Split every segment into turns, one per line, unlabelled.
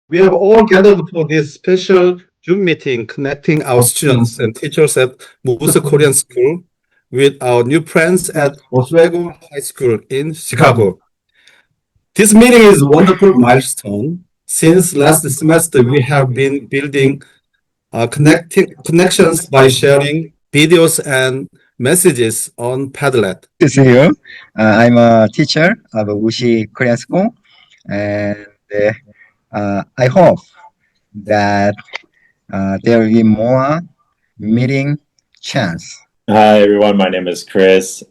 We have all gathered for this special Zoom meeting connecting our students and teachers at Wuxi Korean School with our new friends at Oswego High School in Chicago. This meeting is a wonderful milestone. Since last semester, we have been building connections by sharing videos and messages on Padlet.
To see you. I'm a teacher of Wuxi Korean School, and I hope that there will be more meeting chance.
Hi everyone, my name is Chris.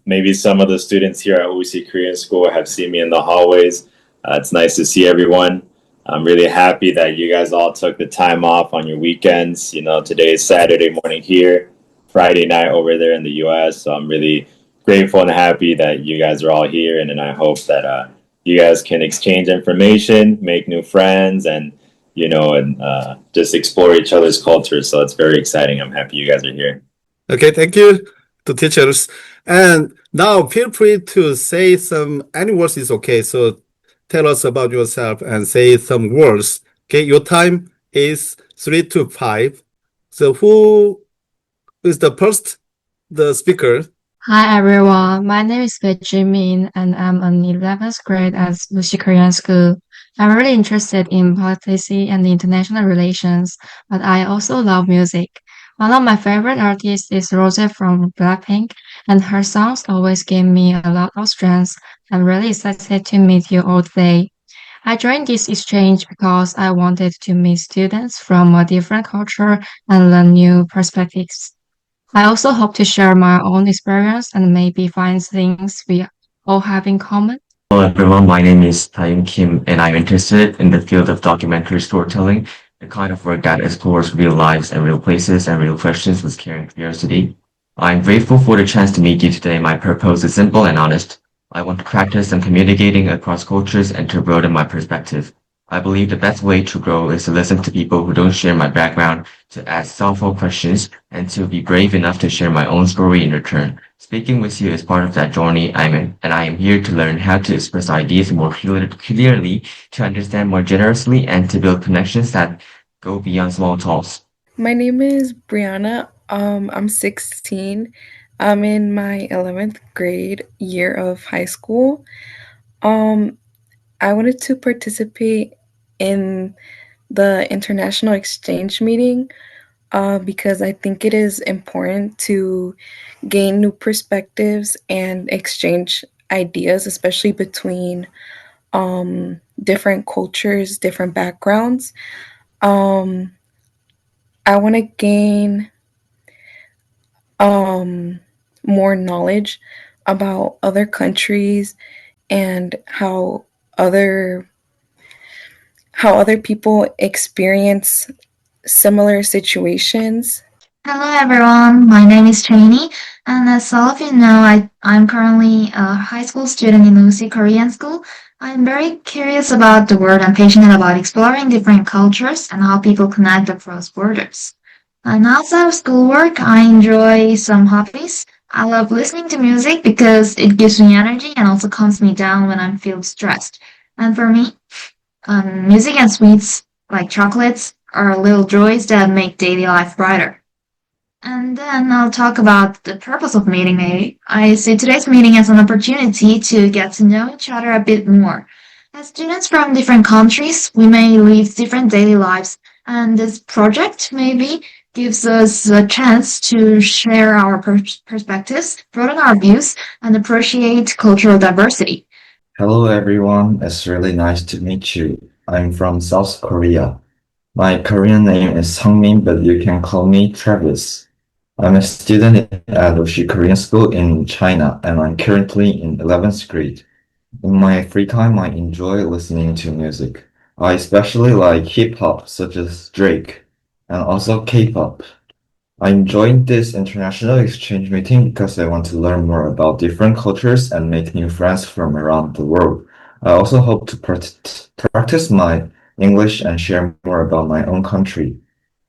Maybe some of the students here at Wuxi Korean School have seen me in the hallways. It's nice to see everyone. I'm really happy that you guys all took the time off on your weekends. You know, today is Saturday morning here, Friday night over there in the US. So I'm really grateful and happy that you guys are all here. And I hope that you guys can exchange information, make new friends, and just explore each other's cultures. So it's very exciting. I'm happy you guys are here.
Okay, thank you to teachers. And now feel free to say any words is okay. So tell us about yourself and say some words. Okay, your time is 3 to 5. So who is the speaker?
Hi everyone, my name is Jimin and I'm in 11th grade at Wuxi Korean School. I'm really interested in policy and international relations, but I also love music. One of my favorite artists is Rose from Blackpink, and her songs always give me a lot of strength. I'm really excited to meet you all today. I joined this exchange because I wanted to meet students from a different culture and learn new perspectives. I also hope to share my own experience and maybe find things we all have in common.
Hello everyone, my name is Taeyun Kim and I'm interested in the field of documentary storytelling, the kind of work that explores real lives and real places and real questions with care and curiosity. I'm grateful for the chance to meet you today. My purpose is simple and honest. I want to practice on communicating across cultures and to broaden my perspective. I believe the best way to grow is to listen to people who don't share my background, to ask thoughtful questions, and to be brave enough to share my own story in return. Speaking with you is part of that journey I'm in, and I am here to learn how to express ideas more clearly, to understand more generously, and to build connections that go beyond small talks.
My name is Brianna. I'm 16. I'm in my 11th grade year of high school. I wanted to participate in the international exchange meeting because I think it is important to gain new perspectives and exchange ideas, especially between different cultures, different backgrounds. I want to gain more knowledge about other countries and how other people experience similar situations.
Hello everyone, my name is Cheney, and as all of you know, I'm currently a high school student in Wuxi Korean School. I'm very curious about the world and passionate about exploring different cultures and how people connect across borders. And outside of schoolwork, I enjoy some hobbies. I love listening to music because it gives me energy and also calms me down when I feel stressed. And for me, music and sweets like chocolates are little joys that make daily life brighter. And then I'll talk about the purpose of meeting maybe. I see today's meeting as an opportunity to get to know each other a bit more. As students from different countries, we may live different daily lives, and this project maybe gives us a chance to share our perspectives, broaden our views, and appreciate cultural diversity.
Hello everyone, it's really nice to meet you. I'm from South Korea. My Korean name is Sungmin, but you can call me Travis. I'm a student at Wuxi Korean School in China, and I'm currently in 11th grade. In my free time, I enjoy listening to music. I especially like hip-hop, such as Drake, and also K-pop. I joined this international exchange meeting because I want to learn more about different cultures and make new friends from around the world. I also hope to practice my English and share more about my own country.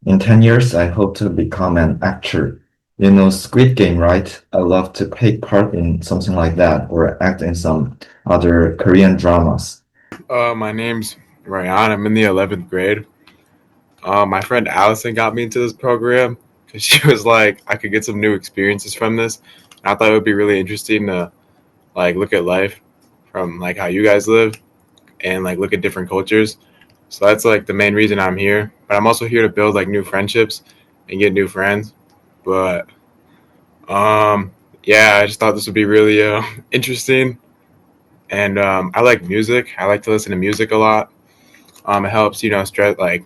In 10 years, I hope to become an actor. You know Squid Game, right? I love to take part in something like that or act in some other Korean dramas.
My name's Ryan. I'm in the 11th grade. My friend Allison got me into this program because she was like, I could get some new experiences from this. And I thought it would be really interesting to like look at life from like how you guys live and like look at different cultures. So that's like the main reason I'm here. But I'm also here to build like new friendships and get new friends. But yeah, I just thought this would be really interesting. And I like music. I like to listen to music a lot. It helps, stress like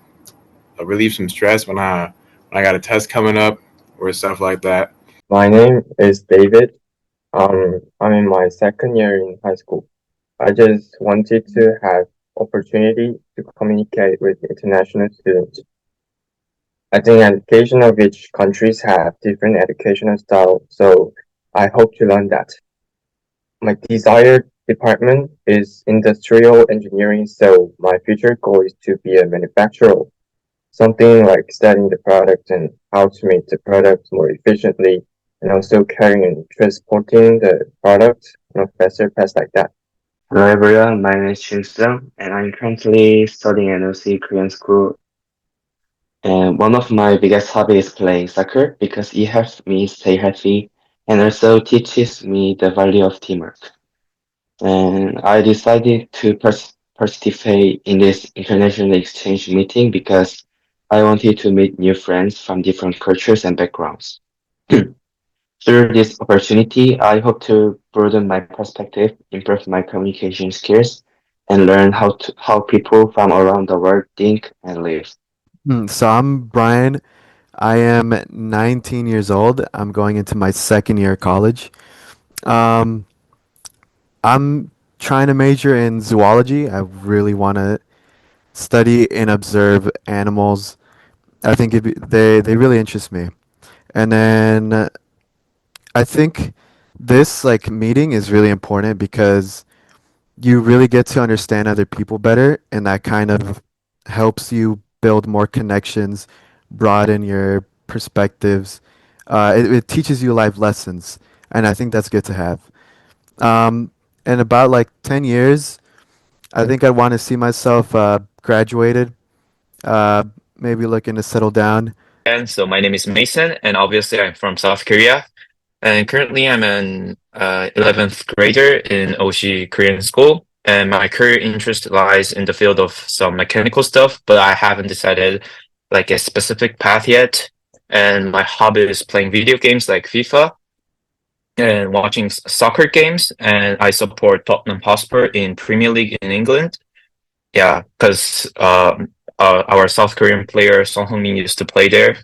relieve some stress when I got a test coming up or stuff like that.
My name is David. I'm in my second year in high school. I just wanted to have opportunity to communicate with international students. I think education of each countries have different educational style, so I hope to learn that. My desired department is industrial engineering, so my future goal is to be a manufacturer. Something like studying the product and how to make the product more efficiently, and also carrying and transporting the product on a faster path like that. Hello everyone, my name is Chim Sung, and I'm currently studying at Wuxi Korean School. And one of my biggest hobbies is playing soccer because it helps me stay healthy and also teaches me the value of teamwork. And I decided to participate in this international exchange meeting because I wanted to meet new friends from different cultures and backgrounds. Through this opportunity, I hope to broaden my perspective, improve my communication skills, and learn how people from around the world think and live.
So I'm Brian. I am 19 years old. I'm going into my second year of college. Um, I'm trying to major in zoology. I really want to study and observe animals. I think they really interest me. And then I think this like meeting is really important because you really get to understand other people better, and that kind of helps you build more connections, broaden your perspectives. It teaches you life lessons, and I think that's good to have. In about like 10 years, I think I want to see myself graduated, uh, maybe looking to settle down.
And so my name is Mason, and obviously I'm from South Korea. And currently I'm an 11th grader in Wuxi Korean School. And my career interest lies in the field of some mechanical stuff, but I haven't decided like a specific path yet. And my hobby is playing video games like FIFA and watching soccer games. And I support Tottenham Hotspur in Premier League in England. Yeah, because our South Korean player Song Heung-min used to play there.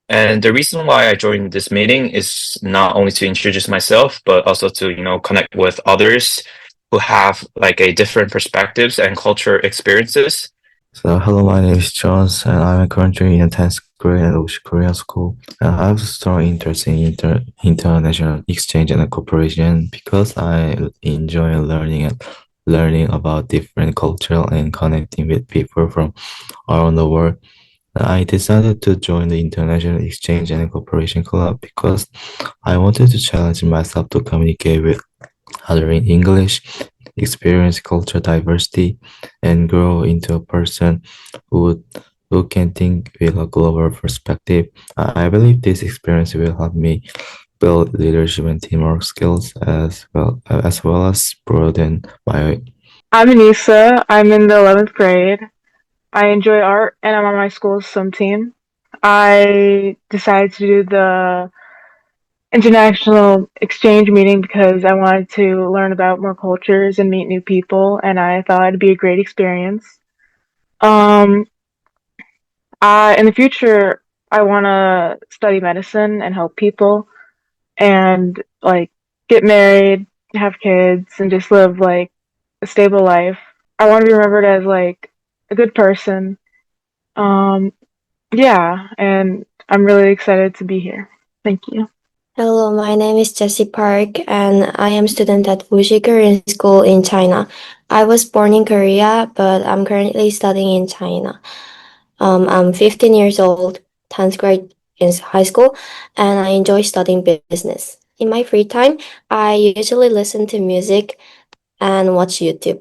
And the reason why I joined this meeting is not only to introduce myself, but also to, connect with others who have like a different perspectives and culture experiences.
So, hello, my name is Jones, and I'm currently in 10th grade at Wuxi Korean School. I have a strong interest in international exchange and cooperation because I enjoy learning about different culture and connecting with people from around the world. I decided to join the International Exchange and Cooperation Club because I wanted to challenge myself to communicate with others in English, experience cultural diversity, and grow into a person who can think with a global perspective. I believe this experience will help me build leadership and teamwork skills as well as broaden my.
I'm Anissa. I'm in the 11th grade. I enjoy art and I'm on my school's swim team. I decided to do the international exchange meeting because I wanted to learn about more cultures and meet new people, and I thought it'd be a great experience. In the future, I want to study medicine and help people and like get married, have kids, and just live like a stable life. I want to be remembered as like a good person. Yeah, and I'm really excited to be here. Thank you.
Hello, my name is Jessie Park, and I am a student at Wuxi Korean School in China. I was born in Korea, but I'm currently studying in China. I'm 15 years old, 10th grade in high school, and I enjoy studying business. In my free time, I usually listen to music and watch YouTube.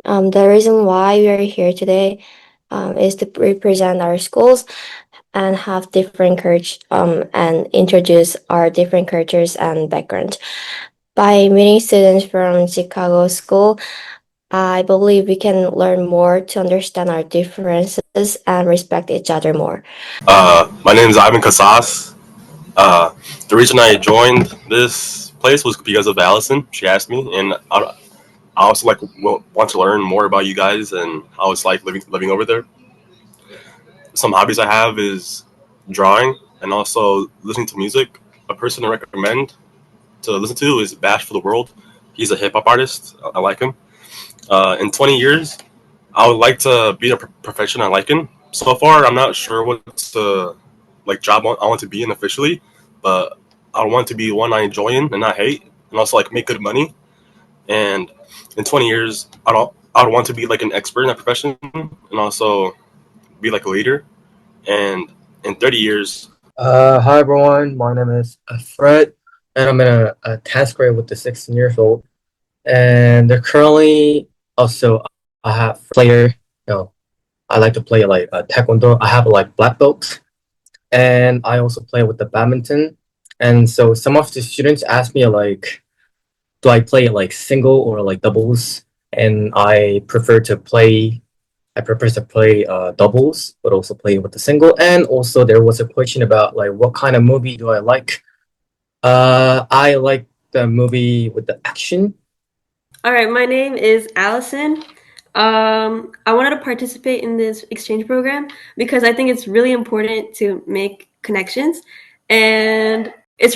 The reason why we are here today is to represent our schools and have different culture and introduce our different cultures and background. By meeting students from Chicago School, I believe we can learn more to understand our differences and respect each other more.
My name is Ivan Casas. The reason I joined this place was because of Allison. She asked me, and I also want to learn more about you guys and how it's like living over there. Some hobbies I have is drawing and also listening to music. A person to recommend to listen to is Bash for the World. He's a hip hop artist. I like him. In 20 years, I would like to be a profession I like in. So far, I'm not sure what job I want to be in officially, but I want to be one I enjoy in and not hate, and also make good money. And in 20 years, I would want to be an expert in that profession and also be a leader. And in 30 years.
Hi everyone, my name is Fred, and I'm in a 10th grade with the 16 years old. And they're currently also I have player. I like to play taekwondo. I have black belt, and I also play with the badminton. And so some of the students ask me do I play single or doubles? And I prefer to play doubles, but also play with the single. And also there was a question about what kind of movie do I like? I like the movie with the action.
All right, my name is Allison. I wanted to participate in this exchange program because I think it's really important to make connections. And I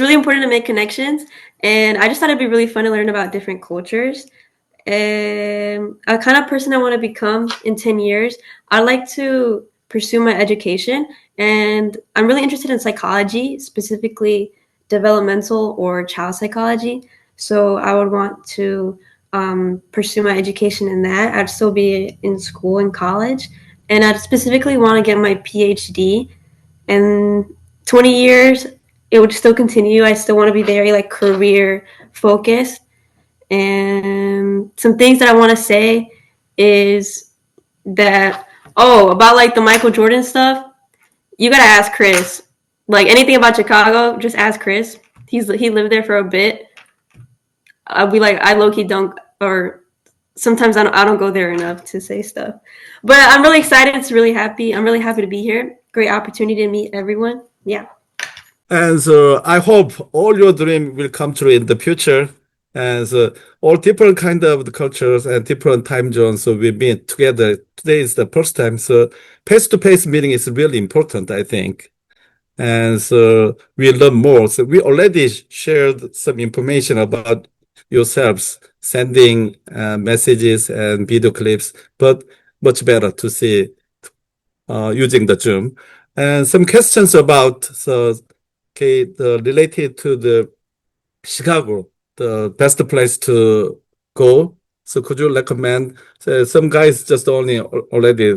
just thought it'd be really fun to learn about different cultures. And a kind of person I want to become in 10 years, I'd like to pursue my education. And I'm really interested in psychology, specifically developmental or child psychology. So I would want to pursue my education in that. I'd still be in school and college. And I'd specifically want to get my PhD. And 20 years, it would still continue. I still want to be very career focused. And some things that I want to say is that, about the Michael Jordan stuff, you got to ask Chris. Anything about Chicago, just ask Chris. He lived there for a bit. I'll be I low-key don't, or sometimes I don't go there enough to say stuff. But I'm really excited. I'm really happy to be here. Great opportunity to meet everyone. Yeah.
And so I hope all your dreams will come true in the future. And so all different kind of the cultures and different time zones, so we meet together. Today is the first time. So face-to-face meeting is really important, I think. And so we learn more. So we already shared some information about yourselves, sending messages and video clips, but much better to see using the Zoom. And some questions about related to the Chicago, the best place to go. So could you recommend? So some guys just already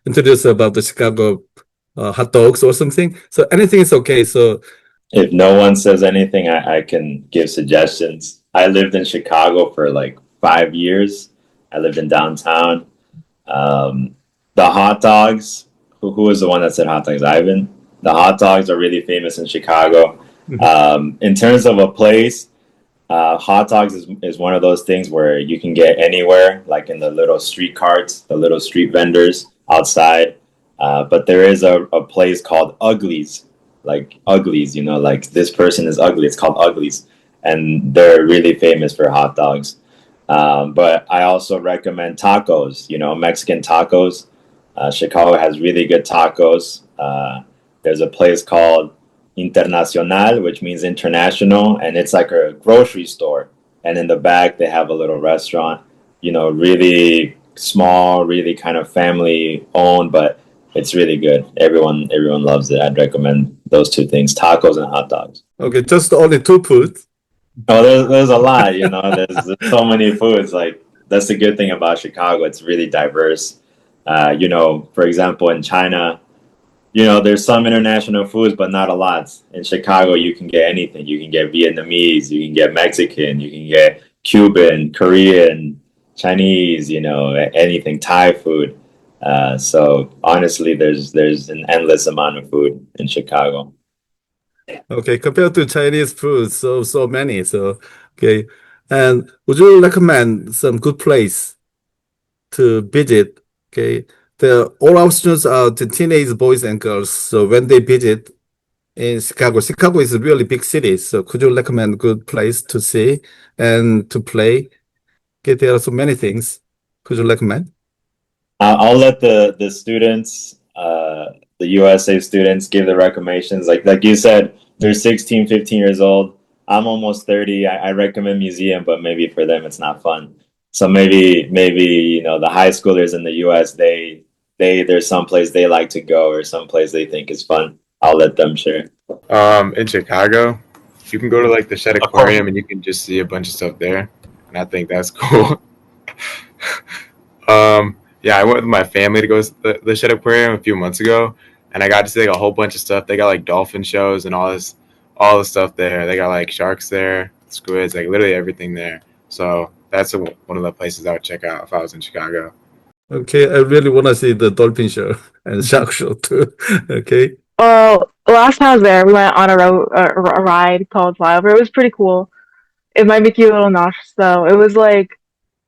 introduced about the Chicago hot dogs or something. So anything is okay. So
if no one says anything, I can give suggestions. I lived in Chicago for 5 years. I lived in downtown. The hot dogs, who was the one that said hot dogs? Ivan. The hot dogs are really famous in Chicago. In terms of a place, hot dogs is one of those things where you can get anywhere, in the little street carts, the little street vendors outside. But there is a place called Uglies, Uglies, this person is ugly. It's called Uglies. And they're really famous for hot dogs. But I also recommend tacos, Mexican tacos. Chicago has really good tacos. There's a place called Internacional, which means international, and it's like a grocery store. And in the back, they have a little restaurant, really small, really kind of family owned, but it's really good. Everyone loves it. I'd recommend those two things, tacos and hot dogs.
Okay, just only two foods.
Oh, there's a lot, there's so many foods. That's the good thing about Chicago. It's really diverse. For example, in China, there's some international foods, but not a lot. In Chicago, you can get anything. You can get Vietnamese, you can get Mexican, you can get Cuban, Korean, Chinese, anything, Thai food. So honestly, there's an endless amount of food in Chicago.
Okay, compared to Chinese food, so many. So okay, and would you recommend some good place to visit? Okay, all our students are the teenage boys and girls. So when they visit in Chicago is a really big city. So could you recommend good place to see and to play? Okay, there are so many things. Could you recommend?
I'll let the students, the USA students, give the recommendations. Like you said, they're 16, 15 years old. I'm almost 30. I recommend museum, but maybe for them it's not fun. So maybe the high schoolers in the US, there's some place they like to go or some place they think is fun. I'll let them share.
In Chicago, you can go to like the Shed Aquarium and you can just see a bunch of stuff there, and I think that's cool. Yeah, I went with my family to go to the Shed Aquarium a few months ago, and I got to see like a whole bunch of stuff. They got like dolphin shows and all the stuff there. They got like sharks there, squids, like literally everything there. So that's one of the places I would check out if I was in Chicago.
Okay, I really want to see the dolphin show and shark show too. Okay.
Well, last time I was there, we went on a ride called Flyover. It was pretty cool. It might make you a little nauseous though. It was like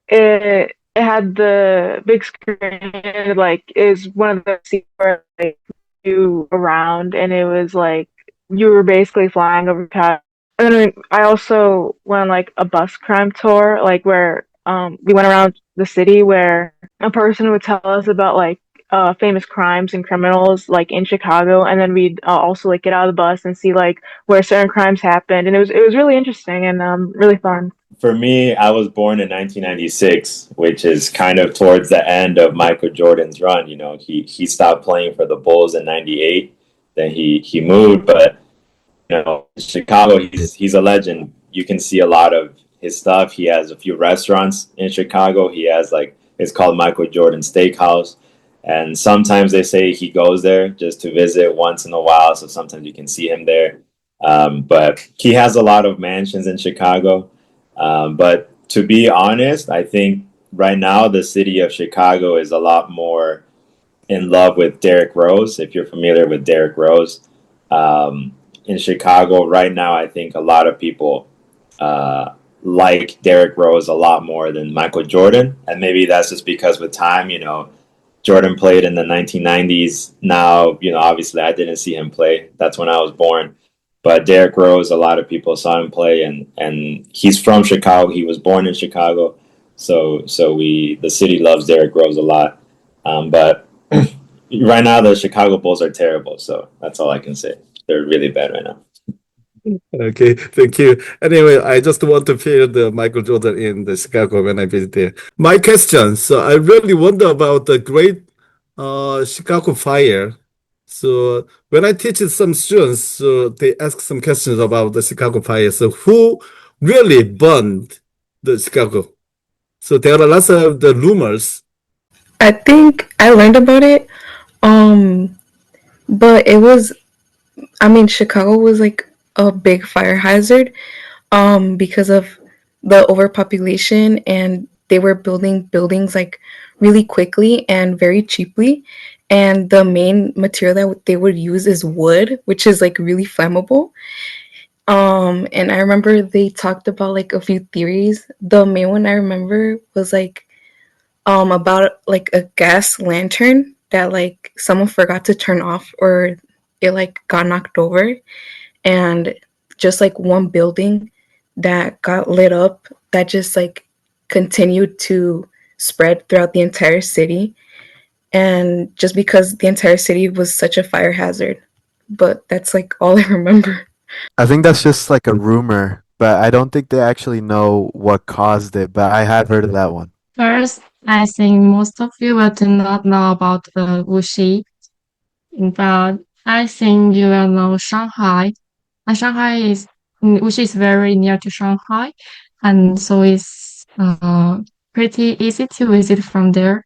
it had the big screen, like is one of the seats where like you around, and it was like you were basically flying over town. And then I also went on like a bus crime tour, like where we went around the city where a person would tell us about like famous crimes and criminals like in Chicago, and then we'd also like get out of the bus and see like where certain crimes happened, and it was really interesting and really fun.
For me, I was born in 1996, which is kind of towards the end of Michael Jordan's run. He stopped playing for the Bulls in '98. Then he moved, but Chicago, he's a legend. You can see a lot of his stuff. He has a few restaurants in Chicago. He has it's called Michael Jordan Steakhouse. And sometimes they say he goes there just to visit once in a while. So sometimes you can see him there. But he has a lot of mansions in Chicago. But to be honest, I think right now the city of Chicago is a lot more in love with Derrick Rose, if you're familiar with Derrick Rose. In Chicago right now, I think a lot of people like Derrick Rose a lot more than Michael Jordan. And maybe that's just because with time, Jordan played in the 1990s. Now, obviously I didn't see him play. That's when I was born. But Derrick Rose, a lot of people saw him play, and he's from Chicago. He was born in Chicago. So the city loves Derrick Rose a lot. But right now the Chicago Bulls are terrible. So that's all I can say. They're really bad right now.
Okay, thank you. Anyway, I just want to feel the Michael Jordan in the Chicago when I visit there. My question, so I really wonder about the great Chicago fire. So when I teach some students, so they ask some questions about the Chicago fire. So who really burned the Chicago? So there are lots of the rumors.
I think I learned about it, but it was, Chicago was like a big fire hazard, because of the overpopulation, and they were building buildings like really quickly and very cheaply. And the main material that they would use is wood, which is like really flammable. And I remember they talked about like a few theories. The main one I remember was like about like a gas lantern that like someone forgot to turn off, or it like got knocked over, and just like one building that got lit up that just like continued to spread throughout the entire city, and just because the entire city was such a fire hazard. But that's like all I remember.
I think that's just like a rumor, but I don't think they actually know what caused it, but I had heard of that one.
First, I think most of you will do not know about the Wuxi, but I think you will know Shanghai. And Wuxi is very near to Shanghai, and so it's pretty easy to visit from there.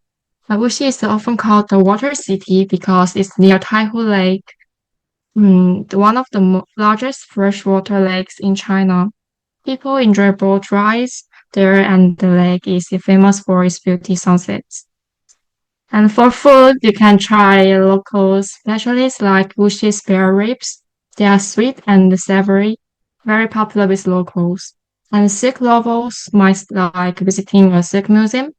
Wuxi is often called the water city because it's near Taihu Lake, one of the largest freshwater lakes in China. People enjoy boat rides, there, and the lake is famous for its beauty sunsets. And for food, you can try local specialties like Wuxi spare ribs. They are sweet and savory, very popular with locals. And Sikh lovers might like visiting a Sikh museum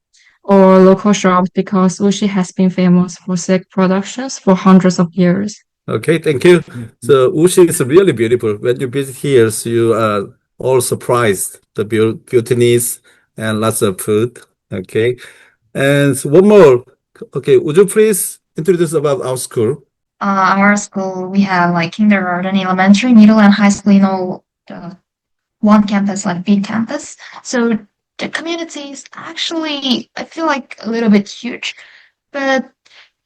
or local shops because Wuxi has been famous for Sikh productions for hundreds of years.
Okay, thank you. So Wuxi is really beautiful. When you visit here, so you are all surprised the beautiness and lots of food. Okay, and one more. Okay, would you please introduce about our school?
Our school, we have like kindergarten, elementary, middle, and high school in all one campus, like big campus. So the community is actually, I feel like a little bit huge, but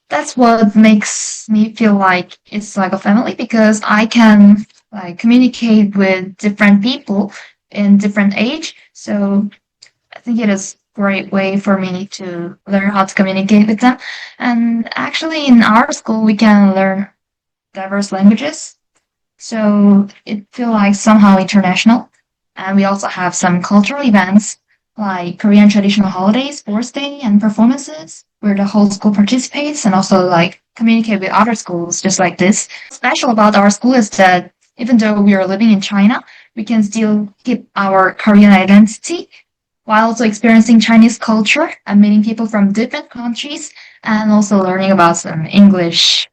that's what makes me feel like it's like a family because I can like communicate with different people in different age. So I think it is great way for me to learn how to communicate with them. And actually in our school we can learn diverse languages. So it feels like somehow international. And we also have some cultural events like Korean traditional holidays, sports day, and performances where the whole school participates and also like communicate with other schools just like this. What's special about our school is that even though we are living in China, we can still keep our Korean identity while also experiencing Chinese culture and meeting people from different countries and also learning about some English.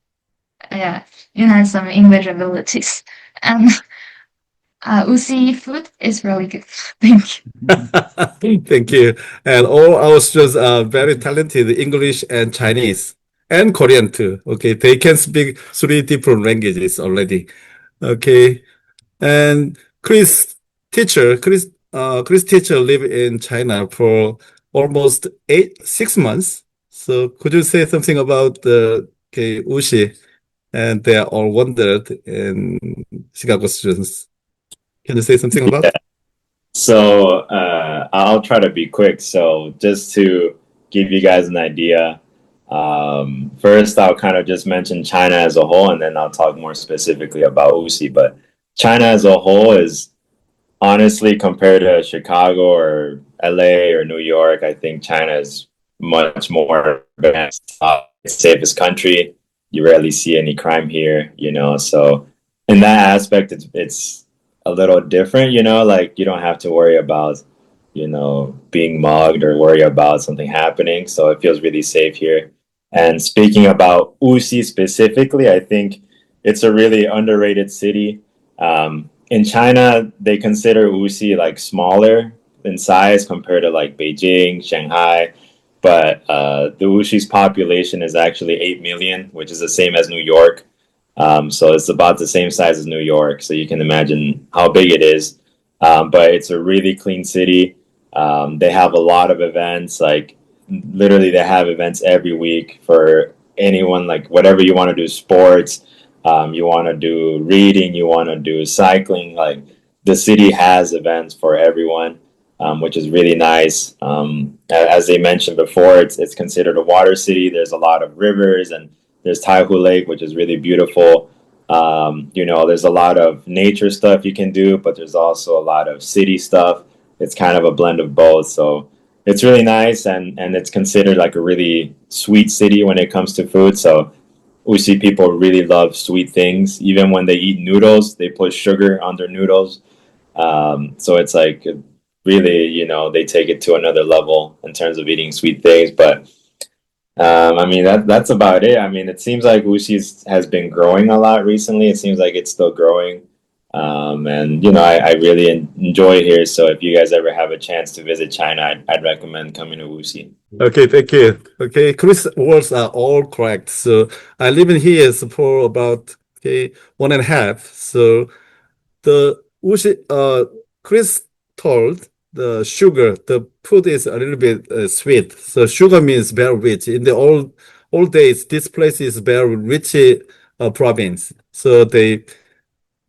Yeah, you have some English abilities. And Wuxi food is really good. Thank you.
Thank you. And all our students are very talented in English and Chinese and Korean too. Okay, they can speak 3 different languages already. Okay, and Chris teacher live in China for almost 6 months. So could you say something about the Wuxi? And they are all wondered in Chicago students. Can you say something about?
So I'll try to be quick. So just to give you guys an idea, first I'll kind of just mention China as a whole, and then I'll talk more specifically about Wuxi. But China as a whole is honestly, compared to Chicago or LA or New York, I think China is much more advanced. It's the safest country. You rarely see any crime here, you know. So in that aspect, it's a little different, you know. Like you don't have to worry about, you know, being mugged or worry about something happening. So it feels really safe here. And speaking about Wuxi specifically, I think it's a really underrated city. In China, they consider Wuxi like smaller in size compared to like Beijing, Shanghai. But the Wuxi's population is actually 8 million, which is the same as New York. So it's about the same size as New York. So you can imagine how big it is. But it's a really clean city. They have a lot of events. Like literally, they have events every week for anyone. Like whatever you want to do, sports. You want to do reading. You want to do cycling. Like the city has events for everyone. Which is really nice. As they mentioned before, it's considered a water city. There's a lot of rivers, and there's Taihu Lake, which is really beautiful. You know, there's a lot of nature stuff you can do, but there's also a lot of city stuff. It's kind of a blend of both. So it's really nice, and it's considered like a really sweet city when it comes to food. So we see people really love sweet things. Even when they eat noodles, they put sugar on their noodles. So it's like really, you know, they take it to another level in terms of eating sweet things. But I mean, that's about it. I mean, it seems like Wuxi has been growing a lot recently. It seems like it's still growing. And, you know, I really enjoy here. So if you guys ever have a chance to visit China, I'd recommend coming to Wuxi.
Okay, thank you. Okay, Chris' words are all correct. So I live in here for about 1.5. So the Wuxi, Chris told the sugar, the food is a little bit sweet. So sugar means very rich. In the old days, this place is very rich province. So they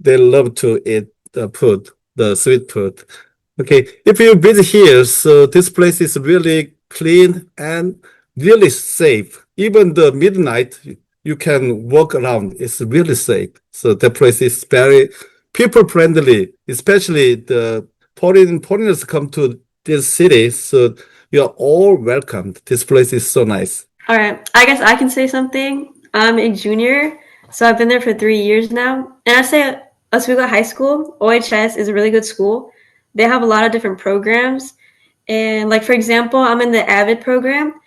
love to eat the food, the sweet food. Okay, if you visit here, so this place is really clean and really safe. Even the midnight, you can walk around. It's really safe. So the place is very people friendly, especially the foreigners come to this city. So you are all welcomed. This place is so nice.
All right, I guess I can say something. I'm a junior, so I've been there for 3 years now. And I say Oswego High School, OHS, is a really good school. They have a lot of different programs. And like, for example, I'm in the AVID program,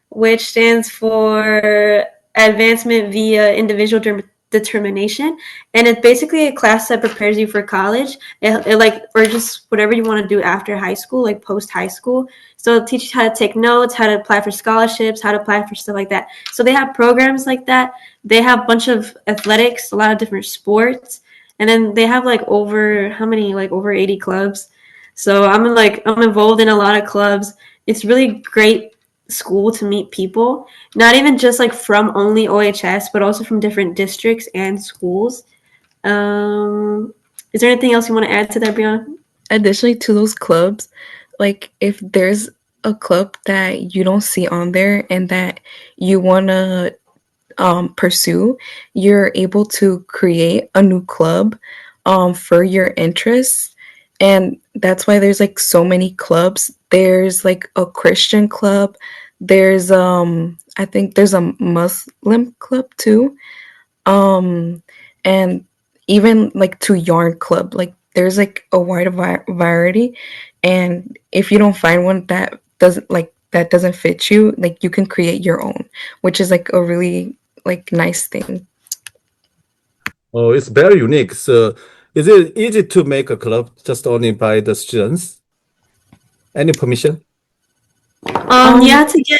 which stands for Advancement via Individual Determination. And it's basically a class that prepares you for college, or just whatever you want to do after high school, like post high school. So it teaches you how to take notes, how to apply for scholarships, how to apply for stuff like that. So they have programs like that. They have a bunch of athletics, a lot of different sports. And then they have over 80 clubs. So I'm involved in a lot of clubs. It's really great school to meet people, not even just from only OHS, but also from different districts and schools. Is there anything else you want to add to that, Brianna?
Additionally to those clubs, if there's a club that you don't see on there and that you want to pursue, you're able to create a new club for your interests. And that's why there's so many clubs. There's a Christian club. There's I think there's a Muslim club too. And even to yarn club. There's a wide variety. And if you don't find one that doesn't fit you, you can create your own, which is a really nice thing.
Oh, it's very unique. So is it easy to make a club just only by the students? Any permission?
You have to get.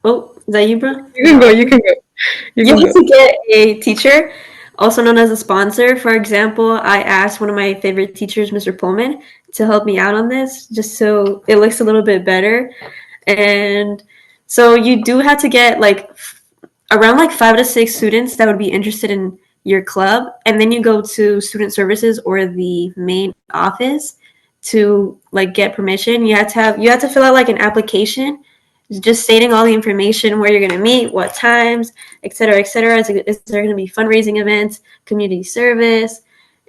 Oh, is that you, bro?
You can go. You
have to get a teacher, also known as a sponsor. For example, I asked one of my favorite teachers, Mr. Pullman, to help me out on this, just so it looks a little bit better. And so you do have to get around 5 to 6 students that would be interested in your club, and then you go to student services or the main office to get permission. You have to fill out an application, just stating all the information, where you're going to meet, what times, etc., etc. Is there going to be fundraising events, community service,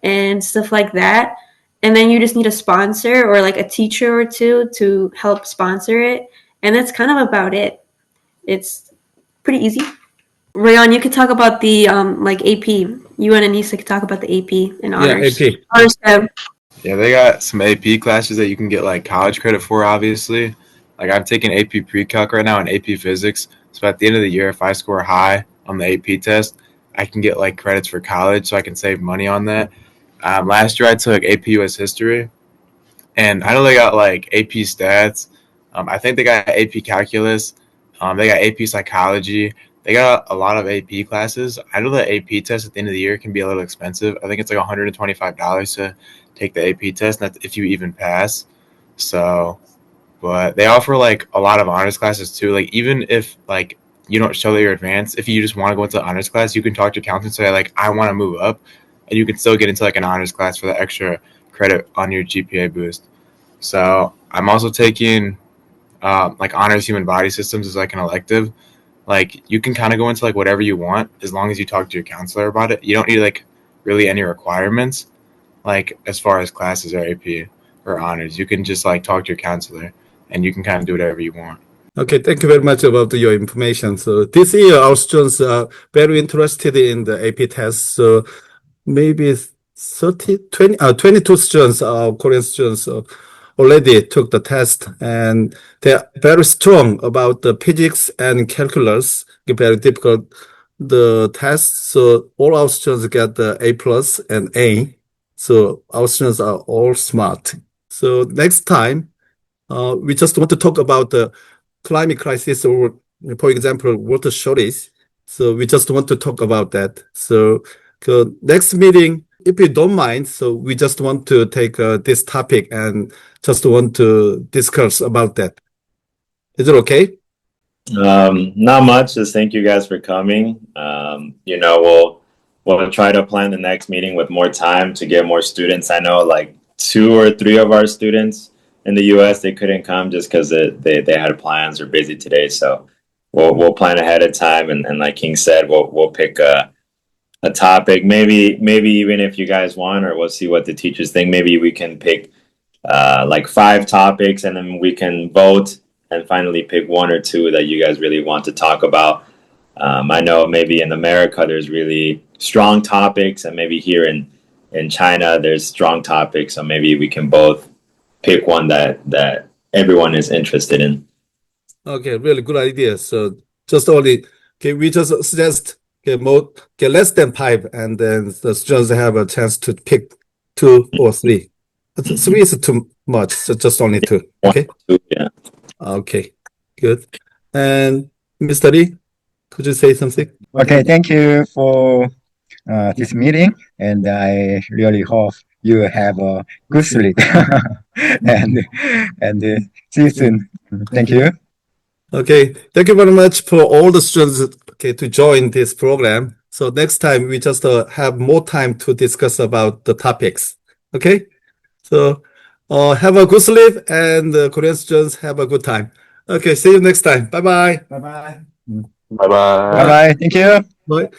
and stuff like that. And then you just need a sponsor or a teacher or two to help sponsor it, and that's kind of about it. It's pretty easy. Rayon, you could talk about the AP. You and Anissa could talk about the AP and honors.
Yeah, AP.
Honors tab.
Yeah, they got some AP classes that you can get college credit for, obviously. I'm taking AP Pre-Calc right now and AP Physics. So at the end of the year, if I score high on the AP test, I can get credits for college, so I can save money on that. Last year I took AP US History, and I know they got AP Stats. I think they got AP Calculus. They got AP Psychology. They got a lot of AP classes. I know the AP test at the end of the year can be a little expensive. I think it's $125 to take the AP test, and that's if you even pass. So, but they offer a lot of honors classes too. Even if you don't show that you're advanced, if you just want to go into the honors class, you can talk to your counselor and say I want to move up, and you can still get into an honors class for the extra credit on your GPA boost. So I'm also taking honors human body systems as an elective. You can kind of go into whatever you want as long as you talk to your counselor about it. You don't need really any requirements as far as classes or AP or honors. You can just talk to your counselor, and you can kind of do whatever you want.
Okay, thank you very much about your information. So this year our students are very interested in the AP test. So maybe 22 students, Korean students, already took the test, and they're very strong about the physics and calculus. Very difficult the test. So all our students get the A plus and A. So our students are all smart. So next time, we just want to talk about the climate crisis, or for example, water shortage. So we just want to talk about that. So next meeting, if you don't mind, so we just want to take this topic and just want to discuss about that. Is it okay?
Not much. Just thank you guys for coming. We'll try to plan the next meeting with more time to get more students. I know 2 or 3 of our students in the U.S. they couldn't come just because they had plans or busy today. So we'll plan ahead of time, and like King said, we'll pick a topic. Maybe even if you guys want, or we'll see what the teachers think. Maybe we can pick like 5 topics, and then we can vote and finally pick 1 or 2 that you guys really want to talk about. I know maybe in America there's really strong topics, and maybe here in China there's strong topics, so maybe we can both pick one that everyone is interested in.
Okay, really good idea. So just only, okay, we just suggest less than 5, and then the students have a chance to pick 2 or 3. 3 is too much, so just only 2. Okay.
2, yeah.
Okay, good. And Mr. Lee, could you say something?
Okay, thank you for this meeting, and I really hope you have a good sleep. and see you soon. Thank you.
Okay, thank you very much for all the students to join this program. So next time we just have more time to discuss about the topics. Okay, so have a good sleep, and Korean students have a good time. Okay, see you next time. Bye bye.
Bye bye.
Bye bye.
Bye bye. Thank you.
Bye.